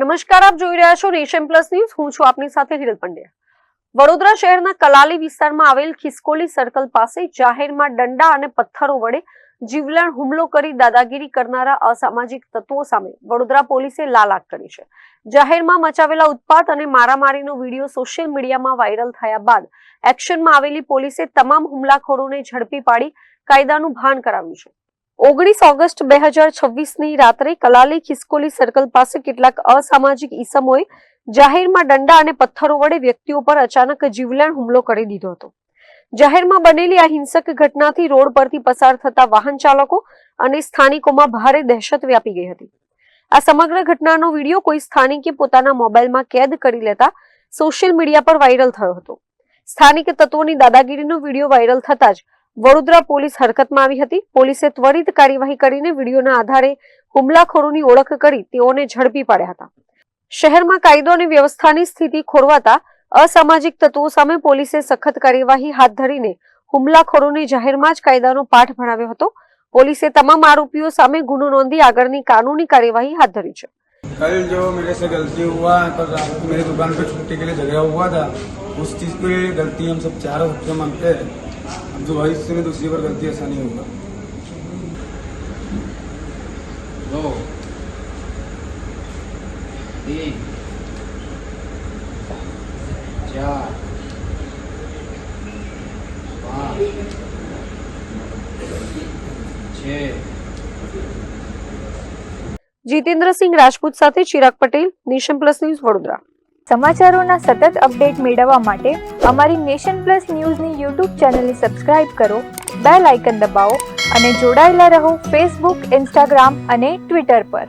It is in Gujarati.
નમસ્કાર, આપ જોઈ રહ્યા છો નેશન પ્લસ ન્યૂઝ. હું છું આપની સાથે હિરલ પંડ્યા. વડોદરા શહેરના કલાલી વિસ્તારમાં આવેલ ખિસકોલી સર્કલ પાસે જાહેરમાં દંડા અને પથ્થરો વડે જીવલેણ હુમલો કરી દાદાગીરી કરનારા અસામાજિક તત્વો સામે વડોદરા પોલીસે લાલ આંખ કરી છે. જાહેરમાં મચાવેલા ઉત્પાત અને મારામારીનો વિડીયો સોશિયલ મીડિયામાં વાયરલ થયા બાદ એક્શનમાં આવેલી પોલીસે તમામ હુમલાખોરોને ઝડપી પાડી કાયદાનું ભાન કરાવ્યું છે. 19 ઓગસ્ટ 2026ની રાત્રે કલાલી ખિસકોલી સર્કલ પાસે કેટલાક અસામાજિક ઈસમોએ જાહેરમાં દંડા અને પથ્થરો વડે વ્યક્તિઓ પર અચાનક જીવલેણ હુમલો કરી દીધો હતો. જાહેરમાં બનેલી આ હિંસક ઘટનાથી રોડ પરથી પસાર થતા વાહન ચાલકો અને સ્થાનિકોમાં ભારે દહેશત વ્યાપી ગઈ હતી. આ સમગ્ર ઘટનાનો વિડીયો કોઈ સ્થાનિકે પોતાના મોબાઈલમાં કેદ કરી લેતા સોશિયલ મીડિયા પર વાયરલ થયો હતો. સ્થાનિક તત્વોની દાદાગીરીનો વિડીયો વાયરલ થતા જ વડોદરા પોલીસ હરકતમાં આવી હતી. પોલીસે ત્વરિત કાર્યવાહી કરીને વિડીયોના આધારે હુમલાખોરોની ઓળખ કરી તેઓને ઝડપી પાડ્યા હતા. શહેરમાં કાયદો અને વ્યવસ્થાની સ્થિતિ ખોરવાતા અસામાજિક તત્વો સામે પોલીસે સખત કાર્યવાહી હાથ ધરીને હુમલાખોરોને જાહેરમાં જ કાયદાનો પાઠ ભણાવ્યો હતો. પોલીસે તમામ આરોપીઓ સામે ગુનો નોંધી આગળની કાનૂની કાર્યવાही हाथ धरी है. कल जो मेरे से गलती हुआ तो रात को मेरी दुकान पे छुट्टी के लिए झगड़ा हुआ था, उस चीज के लिए गलती हम सब चारों हफ्ते मानते हैं. अब जो भविष्य में दूसरी बार गलती ऐसा नहीं होगा. 2 3 4 5 6 જીતેન્દ્રસિંહ રાજપૂત સાથે Chirag Patel, nation plus news, Vadodara. સમાચારોના સતત અપડેટ મેળવવા માટે અમારી નેશન પ્લસ ન્યૂઝની યુટ્યુબ ચેનલને સબસ્ક્રાઇબ કરો, બેલ આઇકન દબાવો અને જોડાયેલા રહો ફેસબુક, ઇન્સ્ટાગ્રામ અને ટ્વિટર પર.